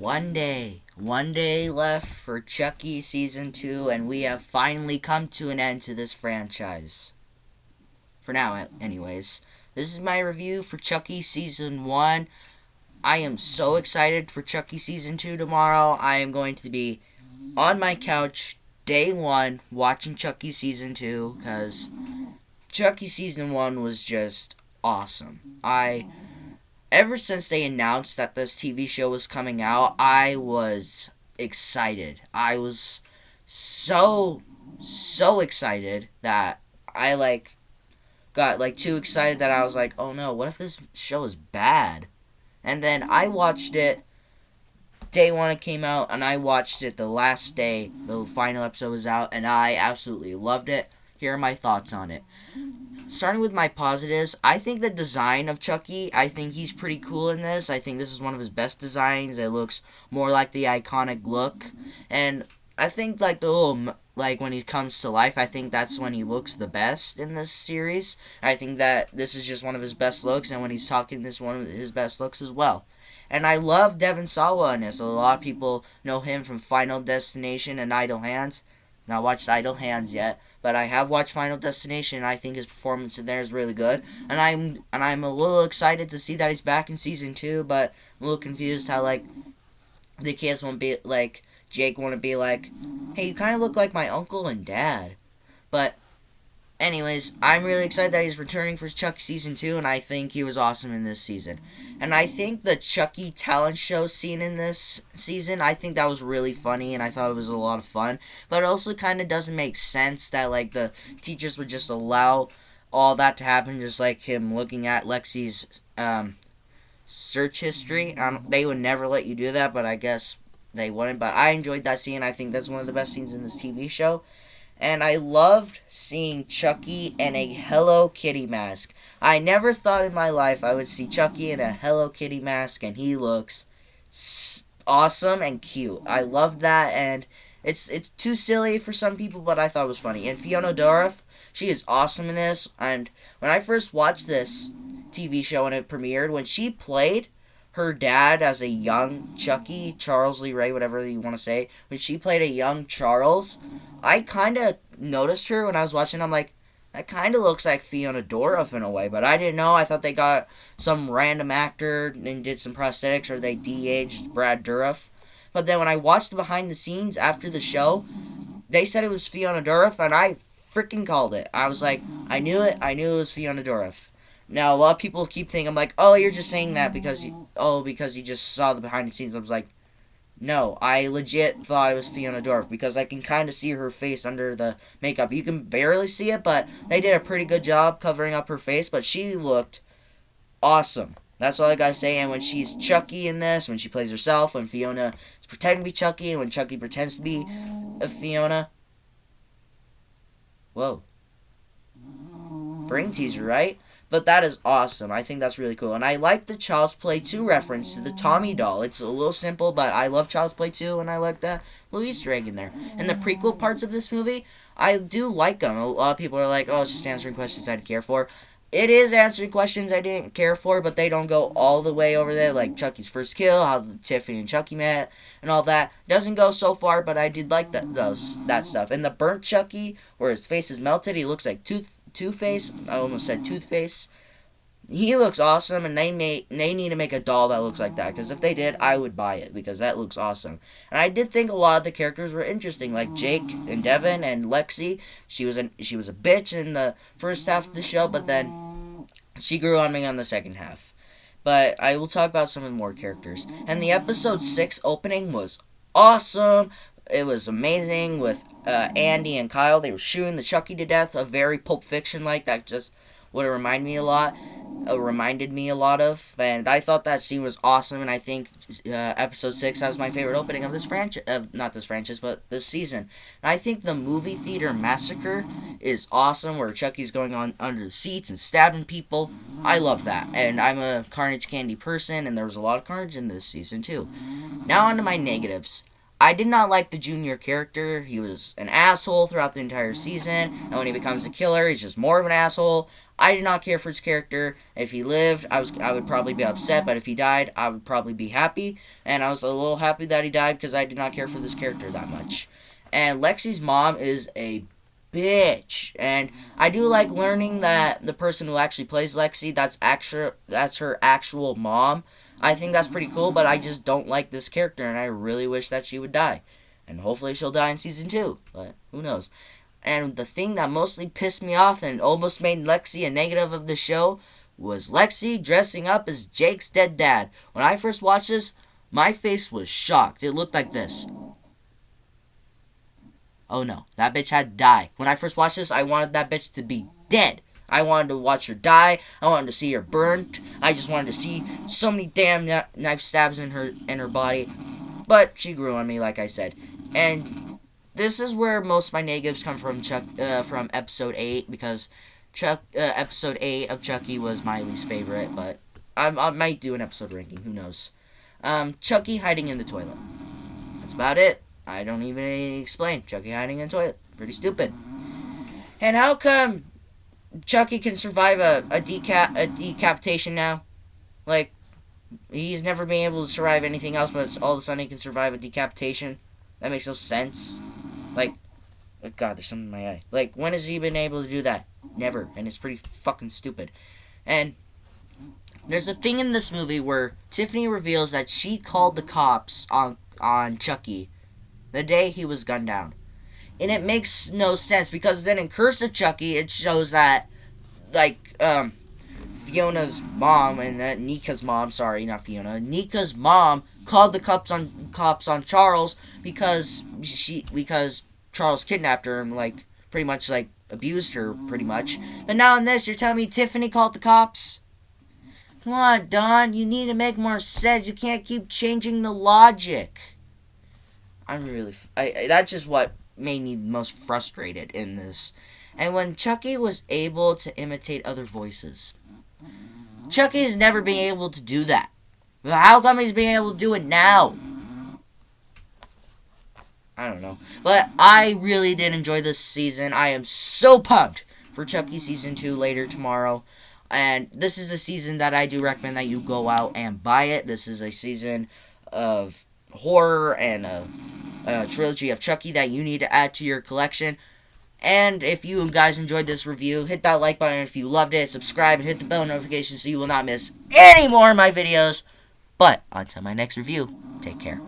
One day left for Chucky Season 2, and we have finally come to an end to this franchise. For now, anyways. This is my review for Chucky Season 1. I am so excited for Chucky Season 2 tomorrow. I am going to be on my couch day 1 watching Chucky Season 2, because Chucky Season 1 was just awesome. Ever since they announced that this TV show was coming out, I was excited. I was so excited that I got too excited that I was like, oh no, what if this show is bad? And then I watched it day 1 it came out, and I watched it the last day the final episode was out, and I absolutely loved it. Here are my thoughts on it. Starting with my positives, I think the design of Chucky, I think he's pretty cool in this. I think this is one of his best designs. It looks more like the iconic look. And I think the little, when he comes to life, I think that's when he looks the best in this series. I think that this is just one of his best looks, and when he's talking, this is one of his best looks as well. And I love Devon Sawa in this. A lot of people know him from Final Destination and Idle Hands. Not watched Idle Hands yet, but I have watched Final Destination, and I think his performance in there is really good. And I'm a little excited to see that he's back in Season 2, but I'm a little confused how the kids won't be Jake wouldn't be hey, you kind of look like my uncle and dad. But anyways, I'm really excited that he's returning for Chucky Season 2, and I think he was awesome in this season. And I think the Chucky talent show scene in this season, I think that was really funny, and I thought it was a lot of fun. But it also kind of doesn't make sense that, the teachers would just allow all that to happen, just like him looking at Lexi's search history. They would never let you do that, but I guess they wouldn't. But I enjoyed that scene. I think that's one of the best scenes in this TV show. And I loved seeing Chucky in a Hello Kitty mask. I never thought in my life I would see Chucky in a Hello Kitty mask, and he looks awesome and cute. I loved that, and it's too silly for some people, but I thought it was funny. And Fiona Dourif, she is awesome in this. And when I first watched this TV show when it premiered, when she played her dad as a young Chucky, Charles Lee Ray, whatever you want to say, when she played a young Charles, I kind of noticed her when I was watching. I'm like, that kind of looks like Fiona Dourif in a way, but I didn't know. I thought they got some random actor and did some prosthetics, or they de-aged Brad Dourif. But then when I watched the behind the scenes after the show, they said it was Fiona Dourif, and I freaking called it. I was like, I knew it. I knew it was Fiona Dourif. Now, a lot of people keep thinking, I'm like, oh, you're just saying that because you just saw the behind the scenes. I was like, no, I legit thought it was Fiona Dourif, because I can kind of see her face under the makeup. You can barely see it, but they did a pretty good job covering up her face, but she looked awesome. That's all I gotta say. And when she's Chucky in this, when she plays herself, when Fiona is pretending to be Chucky, and when Chucky pretends to be a Fiona. Whoa. Brain teaser, right? But that is awesome. I think that's really cool. And I like the Child's Play 2 reference to the Tommy doll. It's a little simple, but I love Child's Play 2, and I like the little Easter egg in there. And the prequel parts of this movie, I do like them. A lot of people are like, oh, it's just answering questions I didn't care for. It is answering questions I didn't care for, but they don't go all the way over there, like Chucky's first kill, how Tiffany and Chucky met, and all that. Doesn't go so far, but I did like that stuff. And the burnt Chucky, where his face is melted, he looks like Two-Face. I almost said Toothface. He looks awesome, and they need to make a doll that looks like that, because if they did, I would buy it, because that looks awesome. And I did think a lot of the characters were interesting, like Jake and Devin and Lexi. She was a bitch in the first half of the show, but then she grew on me on the second half. But I will talk about some of the more characters. And the episode 6 opening was awesome. It was amazing with Andy and Kyle. They were shooting the Chucky to death, a very Pulp Fiction-like. That just would have reminded me a lot of. And I thought that scene was awesome, and I think episode 6 has my favorite opening of this franchise. Not this franchise, but this season. And I think the movie theater massacre is awesome, where Chucky's going on under the seats and stabbing people. I love that. And I'm a Carnage Candy person, and there was a lot of carnage in this season, too. Now on to my negatives. I did not like the Junior character. He was an asshole throughout the entire season, and when he becomes a killer, he's just more of an asshole. I did not care for his character. If he lived, I would probably be upset, but if he died, I would probably be happy. And I was a little happy that he died because I did not care for this character that much. And Lexi's mom is a bitch, and I do like learning that the person who actually plays Lexi, that's her actual mom. I think that's pretty cool, but I just don't like this character, and I really wish that she would die. And hopefully she'll die in season 2, but who knows. And the thing that mostly pissed me off and almost made Lexi a negative of the show was Lexi dressing up as Jake's dead dad. When I first watched this, my face was shocked. It looked like this. Oh no, that bitch had to die. When I first watched this, I wanted that bitch to be dead. I wanted to watch her die. I wanted to see her burnt. I just wanted to see so many damn knife stabs in her body. But she grew on me, like I said. And this is where most of my negatives come from from episode 8, because episode 8 of Chucky was my least favorite. But I might do an episode ranking. Who knows? Chucky hiding in the toilet. That's about it. I don't even explain. Chucky hiding in the toilet. Pretty stupid. And how come Chucky can survive a decapitation now? Like, he's never been able to survive anything else, but all of a sudden he can survive a decapitation? That makes no sense. Like, oh God, there's something in my eye. Like, when has he been able to do that? Never. And it's pretty fucking stupid. And there's a thing in this movie where Tiffany reveals that she called the cops on Chucky the day he was gunned down. And it makes no sense, because then in Curse of Chucky, it shows that, like, Fiona's mom and Nika's mom, sorry, not Fiona, Nika's mom called the cops on Charles because Charles kidnapped her and, like, pretty much, like, abused her, pretty much. But now in this, you're telling me Tiffany called the cops? Come on, Don, you need to make more sense. You can't keep changing the logic. That's just what made me most frustrated in this. And when Chucky was able to imitate other voices, Chucky's never been able to do that. How come he's being able to do it now? I don't know. But I really did enjoy this season. I am so pumped for Chucky Season 2 later tomorrow. And this is a season that I do recommend that you go out and buy it. This is a season of horror and a trilogy of Chucky that you need to add to your collection. And if you guys enjoyed this review, hit that like button if you loved it, subscribe, and hit the bell notification so you will not miss any more of my videos. But until my next review, take care.